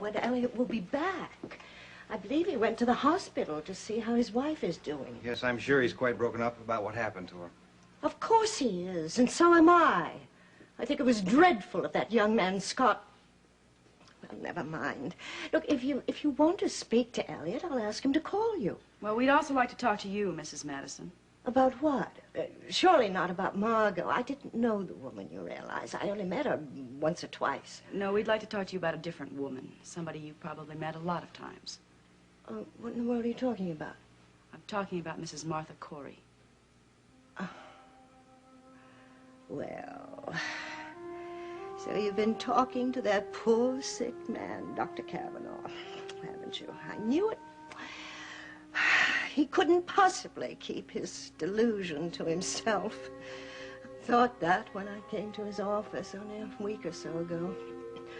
when Elliot will be back. I believe he went to the hospital to see how his wife is doing. Yes, I'm sure he's quite broken up about what happened to her. Of course he is, and so am I. I think it was dreadful of that young man, Scott. Well, never mind. Look, if you want to speak to Elliot, I'll ask him to call you. Well, we'd also like to talk to you, Mrs. Madison. About what? Surely not about Margot. I didn't know the woman, you realize. I only met her once or twice. No, we'd like to talk to you about a different woman. Somebody you've probably met a lot of times. What in the world are you talking about? I'm talking about Mrs. Martha Corey. Well, so you've been talking to that poor sick man, Dr. Cavanaugh, haven't you? I knew it. He couldn't possibly keep his delusion to himself. I thought that when I came to his office only a week or so ago.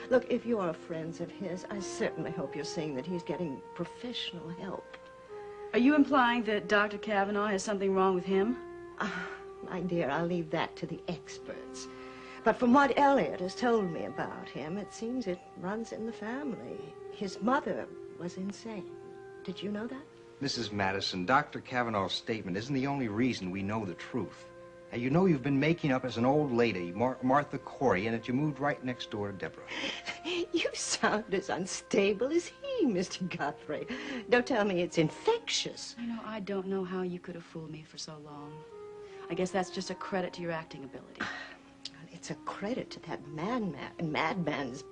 Look, if you're friends of his, I certainly hope you're seeing that he's getting professional help. Are you implying that Dr. Cavanaugh has something wrong with him? My dear, I'll leave that to the experts. But from what Elliot has told me about him, it seems it runs in the family. His mother was insane. Did you know that? Mrs. Madison, Dr. Cavanaugh's statement isn't the only reason we know the truth. Now, you know you've been making up as an old lady, Martha Corey, and that you moved right next door to Deborah. You sound as unstable as he, Mr. Guthrie. Don't tell me it's infectious. You know, I don't know how you could have fooled me for so long. I guess that's just a credit to your acting ability. It's a credit to that madman's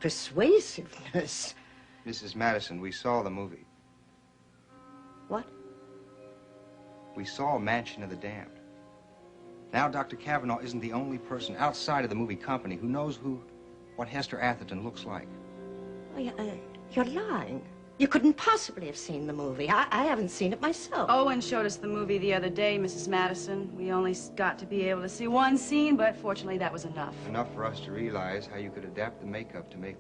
persuasiveness. Mrs. Madison, we saw the movie. What? We saw Mansion of the Damned. Now, Dr. Cavanaugh isn't the only person outside of the movie company who knows what Hester Atherton looks like. Oh, you're lying. You couldn't possibly have seen the movie. I haven't seen it myself. Owen showed us the movie the other day, Mrs. Madison. We only got to be able to see one scene, but fortunately that was enough. Enough for us to realize how you could adapt the makeup to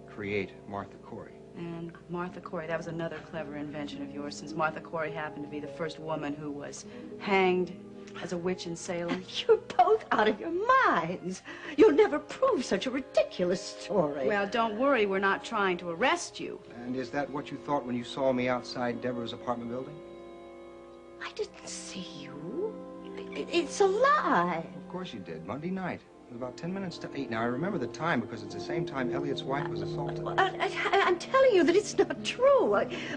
create Martha Corey. And Martha Corey, that was another clever invention of yours, since Martha Corey happened to be the first woman who was hanged as a witch in Salem. You're both out of your minds. You'll never prove such a ridiculous story. Well, don't worry, we're not trying to arrest you. And is that what you thought when you saw me outside Deborah's apartment building? I didn't see you. It's a lie. Of course you did. Monday night. It was about 10 minutes to 8. Now, I remember the time because it's the same time Elliot's wife was assaulted. I'm telling you that it's not true.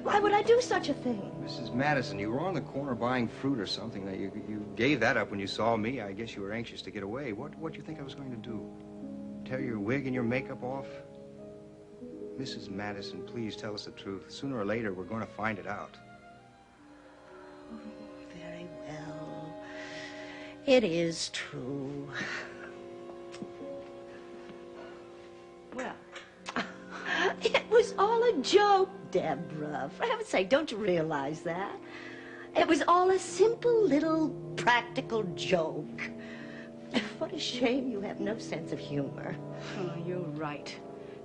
Why would I do such a thing? Mrs. Madison, you were on the corner buying fruit or something. You gave that up when you saw me. I guess you were anxious to get away. What do you think I was going to do? Tear your wig and your makeup off? Mrs. Madison, please tell us the truth. Sooner or later, we're going to find it out. Oh, very well. It is true. Well, it was all a joke, Deborah. For heaven's sake, don't you realize that? It was all a simple little practical joke. What a shame you have no sense of humor. oh, you're right.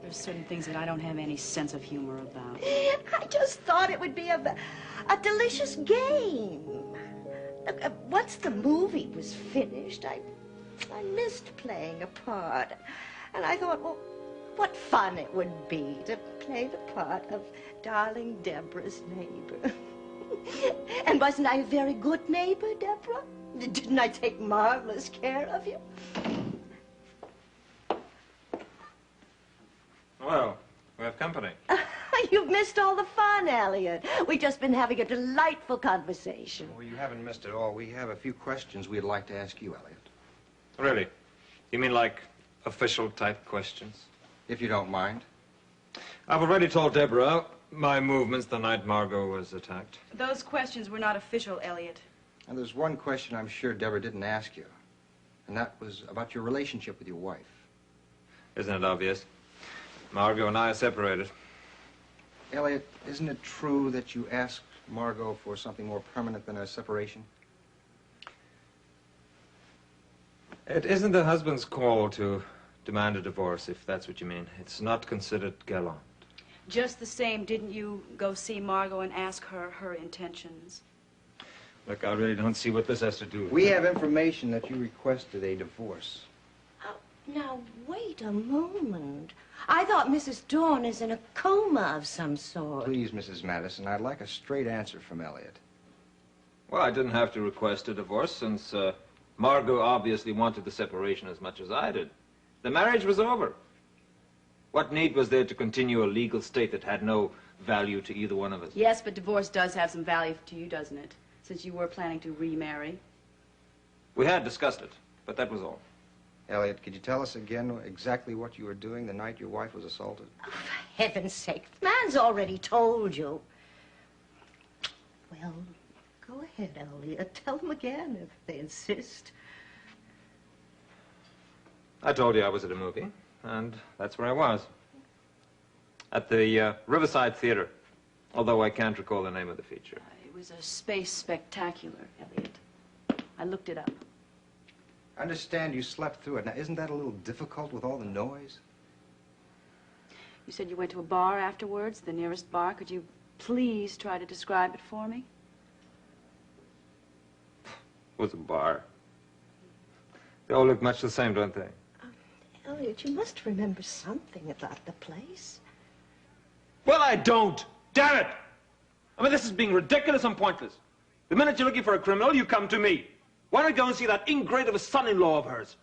There's certain things that I don't have any sense of humor about. I just thought it would be a delicious game. Look, once the movie was finished, I missed playing a part. And I thought, well, what fun it would be to play the part of darling Deborah's neighbor. And wasn't I a very good neighbor, Deborah? Didn't I take marvelous care of you? Well, we have company. You've missed all the fun, Elliot. We've just been having a delightful conversation. Well, you haven't missed it all. We have a few questions we'd like to ask you, Elliot. Really? You mean like official type questions? If you don't mind. I've already told Deborah my movements the night Margot was attacked. Those questions were not official, Elliot. And there's one question I'm sure Deborah didn't ask you, and that was about your relationship with your wife. Isn't it obvious? Margot and I are separated. Elliot, isn't it true that you asked Margot for something more permanent than a separation? It isn't the husband's call to demand a divorce, if that's what you mean. It's not considered gallant. Just the same, didn't you go see Margot and ask her intentions? Look, I really don't see what this has to do with We have information that you requested a divorce. Now, wait a moment. I thought Mrs. Dorn is in a coma of some sort. Please, Mrs. Madison, I'd like a straight answer from Elliot. Well, I didn't have to request a divorce since Margot obviously wanted the separation as much as I did. The marriage was over. What need was there to continue a legal state that had no value to either one of us? Yes, but divorce does have some value to you, doesn't it? Since you were planning to remarry. We had discussed it, but that was all. Elliot, could you tell us again exactly what you were doing the night your wife was assaulted? Oh, for heaven's sake, the man's already told you. Well, go ahead, Elliot. Tell them again if they insist. I told you I was at a movie, and that's where I was. At the Riverside Theater, although I can't recall the name of the feature. It was a space spectacular, Elliot. I looked it up. I understand you slept through it. Now, isn't that a little difficult with all the noise? You said you went to a bar afterwards, the nearest bar. Could you please try to describe it for me? It was a bar. They all look much the same, don't they? Elliot, you must remember something about the place. Well, I don't. Damn it! I mean, this is being ridiculous and pointless. The minute you're looking for a criminal, you come to me. Why not go and see that ingrate of a son-in-law of hers?